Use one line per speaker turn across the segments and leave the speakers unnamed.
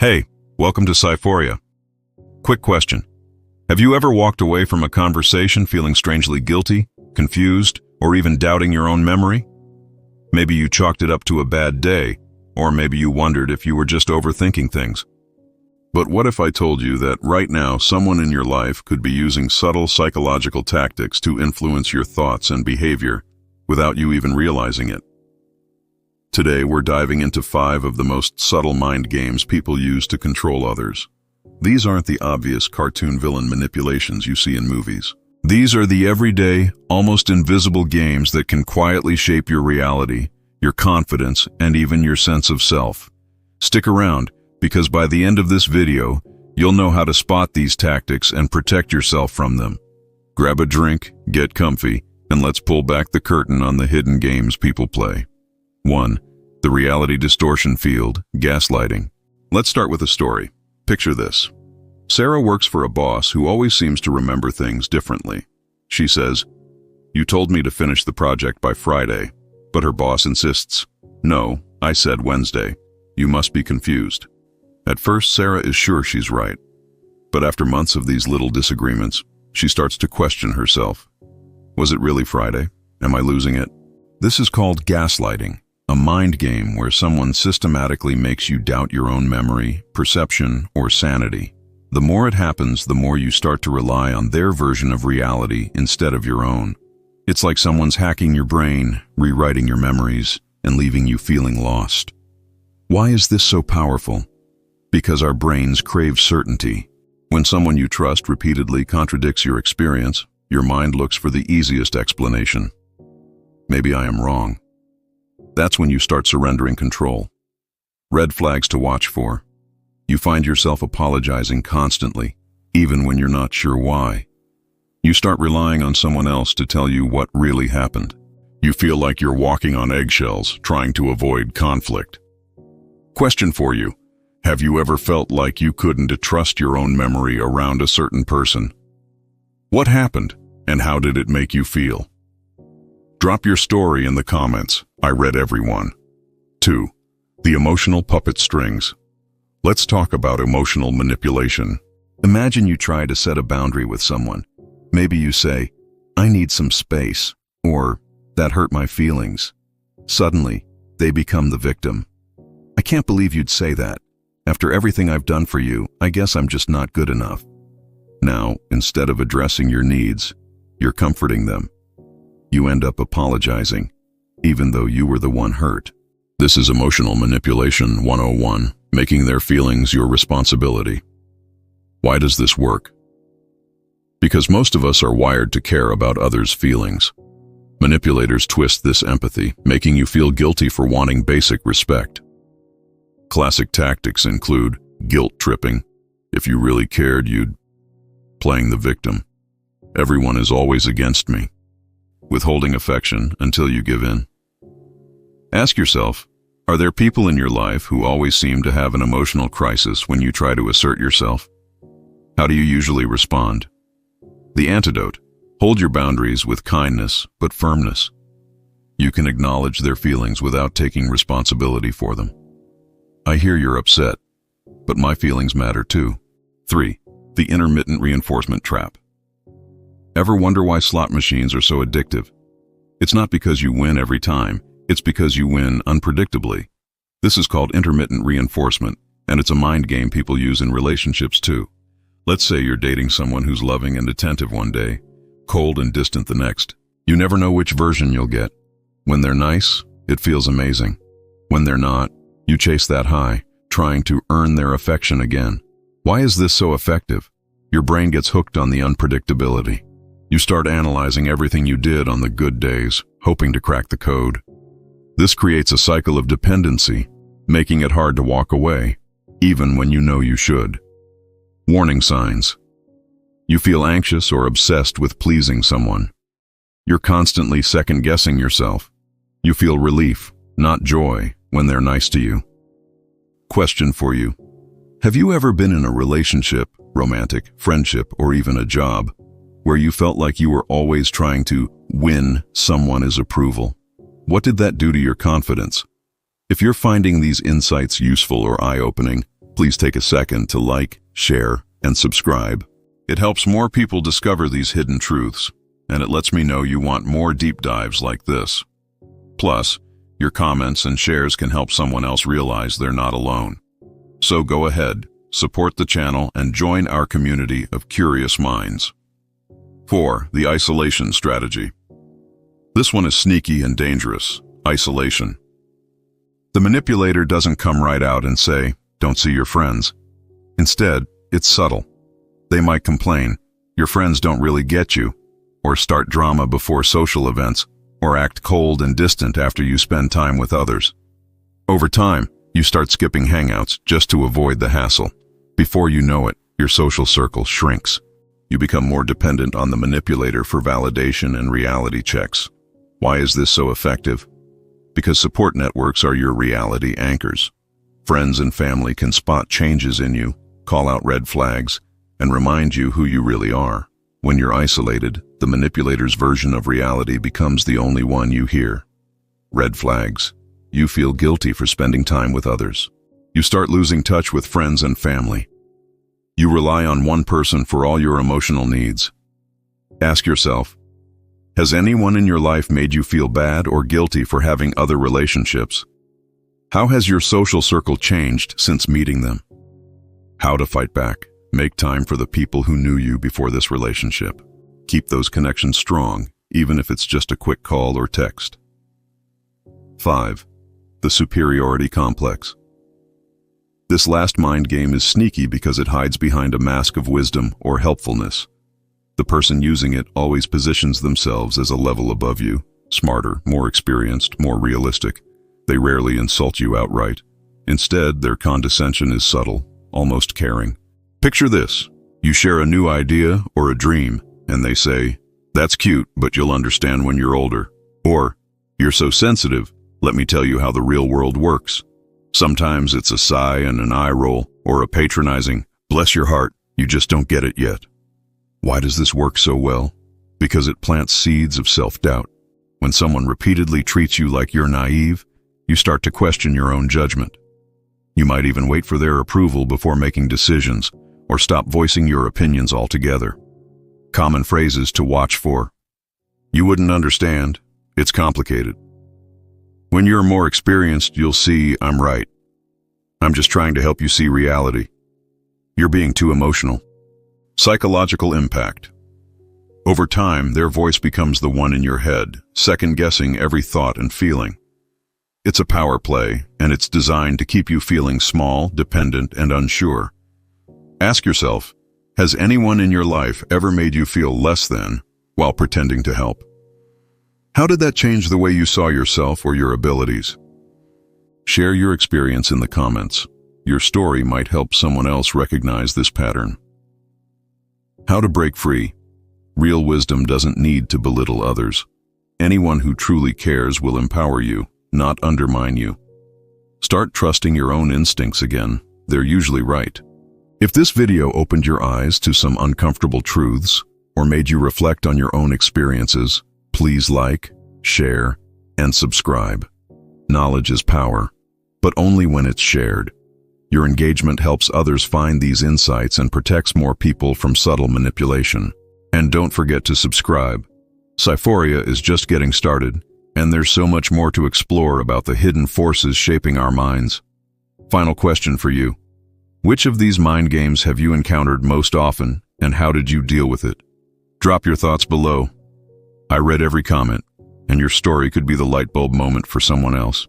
Hey, welcome to Siphoria. Quick question. Have you ever walked away from a conversation feeling strangely guilty, confused, or even doubting your own memory? Maybe you chalked it up to a bad day, or maybe you wondered if you were just overthinking things. But what if I told you that right now someone in your life could be using subtle psychological tactics to influence your thoughts and behavior without you even realizing it? Today, we're diving into 5 of the most subtle mind games people use to control others. These aren't the obvious cartoon villain manipulations you see in movies. These are the everyday, almost invisible games that can quietly shape your reality, your confidence, and even your sense of self. Stick around, because by the end of this video, you'll know how to spot these tactics and protect yourself from them. Grab a drink, get comfy, and let's pull back the curtain on the hidden games people play. 1. The reality distortion field, gaslighting. Let's start with a story. Picture this. Sarah works for a boss who always seems to remember things differently. She says, "You told me to finish the project by Friday," but her boss insists, "No, I said Wednesday. You must be confused." At first, Sarah is sure she's right. But after months of these little disagreements, she starts to question herself. Was it really Friday? Am I losing it? This is called gaslighting. A mind game where someone systematically makes you doubt your own memory, perception, or sanity. The more it happens, the more you start to rely on their version of reality instead of your own. It's like someone's hacking your brain, rewriting your memories, and leaving you feeling lost. Why is this so powerful? Because our brains crave certainty. When someone you trust repeatedly contradicts your experience, your mind looks for the easiest explanation. Maybe I am wrong. That's when you start surrendering control. Red flags to watch for. You find yourself apologizing constantly, even when you're not sure why. You start relying on someone else to tell you what really happened. You feel like you're walking on eggshells, trying to avoid conflict. Question for you. Have you ever felt like you couldn't trust your own memory around a certain person? What happened, and how did it make you feel? Drop your story in the comments. I read every one. 2. The emotional puppet strings. Let's talk about emotional manipulation. Imagine you try to set a boundary with someone. Maybe you say, "I need some space," or "That hurt my feelings." Suddenly, they become the victim. "I can't believe you'd say that. After everything I've done for you, I guess I'm just not good enough." Now, instead of addressing your needs, you're comforting them. You end up apologizing, even though you were the one hurt. This is emotional manipulation 101, making their feelings your responsibility. Why does this work? Because most of us are wired to care about others' feelings. Manipulators twist this empathy, making you feel guilty for wanting basic respect. Classic tactics include guilt tripping. If you really cared, you'd. Playing the victim. Everyone is always against me. Withholding affection until you give in. Ask yourself, are there people in your life who always seem to have an emotional crisis when you try to assert yourself? How do you usually respond? The antidote: hold your boundaries with kindness but firmness. You can acknowledge their feelings without taking responsibility for them. I hear you're upset, but my feelings matter too. 3. The intermittent reinforcement trap. Ever wonder why slot machines are so addictive? It's not because you win every time, it's because you win unpredictably. This is called intermittent reinforcement, and it's a mind game people use in relationships too. Let's say you're dating someone who's loving and attentive one day, cold and distant the next. You never know which version you'll get. When they're nice, it feels amazing. When they're not, you chase that high, trying to earn their affection again. Why is this so effective? Your brain gets hooked on the unpredictability. You start analyzing everything you did on the good days, hoping to crack the code. This creates a cycle of dependency, making it hard to walk away, even when you know you should. Warning signs. You feel anxious or obsessed with pleasing someone. You're constantly second-guessing yourself. You feel relief, not joy, when they're nice to you. Question for you. Have you ever been in a relationship, romantic, friendship, or even a job, where you felt like you were always trying to win someone's approval? What did that do to your confidence? If you're finding these insights useful or eye-opening, Please take a second to like, share, and subscribe. It helps more people discover these hidden truths, and it lets me know you want more deep dives like this. Plus, your comments and shares can help someone else realize they're not alone. So go ahead, support the channel, and join our community of curious minds. 4. The isolation strategy. This one is sneaky and dangerous. Isolation. The manipulator doesn't come right out and say, "Don't see your friends." Instead, it's subtle. They might complain, "Your friends don't really get you," or start drama before social events, or act cold and distant after you spend time with others. Over time, you start skipping hangouts just to avoid the hassle. Before you know it, your social circle shrinks. You become more dependent on the manipulator for validation and reality checks. Why is this so effective? Because support networks are your reality anchors. Friends and family can spot changes in you, call out red flags, and remind you who you really are. When you're isolated, the manipulator's version of reality becomes the only one you hear. Red flags. You feel guilty for spending time with others. You start losing touch with friends and family. You rely on one person for all your emotional needs. Ask yourself, has anyone in your life made you feel bad or guilty for having other relationships? How has your social circle changed since meeting them? How to fight back. Make time for the people who knew you before this relationship. Keep those connections strong, even if it's just a quick call or text. 5. The superiority complex. This last mind game is sneaky because it hides behind a mask of wisdom or helpfulness. The person using it always positions themselves as a level above you, smarter, more experienced, more realistic. They rarely insult you outright. Instead, their condescension is subtle, almost caring. Picture this. You share a new idea or a dream, and they say, "That's cute, but you'll understand when you're older." Or, "You're so sensitive, let me tell you how the real world works." Sometimes it's a sigh and an eye roll, or a patronizing, "Bless your heart, you just don't get it yet." Why does this work so well? Because it plants seeds of self-doubt. When someone repeatedly treats you like you're naive, you start to question your own judgment. You might even wait for their approval before making decisions, or stop voicing your opinions altogether. Common phrases to watch for. "You wouldn't understand. It's complicated." When you're more experienced, you'll see, "I'm right. I'm just trying to help you see reality. You're being too emotional." Psychological impact. Over time, their voice becomes the one in your head, second-guessing every thought and feeling. It's a power play, and it's designed to keep you feeling small, dependent, and unsure. Ask yourself, has anyone in your life ever made you feel less than while pretending to help? How did that change the way you saw yourself or your abilities? Share your experience in the comments. Your story might help someone else recognize this pattern. How to break free. Real wisdom doesn't need to belittle others. Anyone who truly cares will empower you, not undermine you. Start trusting your own instincts again. They're usually right. If this video opened your eyes to some uncomfortable truths or made you reflect on your own experiences, please like, share, and subscribe. Knowledge is power, but only when it's shared. Your engagement helps others find these insights and protects more people from subtle manipulation. And don't forget to subscribe. Siphoria is just getting started, and there's so much more to explore about the hidden forces shaping our minds. Final question for you. Which of these mind games have you encountered most often, and how did you deal with it? Drop your thoughts below. I read every comment, and your story could be the light bulb moment for someone else.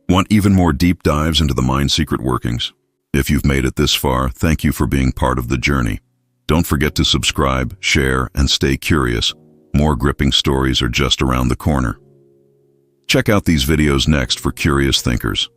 Want even more deep dives into the mind's secret workings? If you've made it this far, thank you for being part of the journey. Don't forget to subscribe, share, and stay curious. More gripping stories are just around the corner. Check out these videos next for curious thinkers.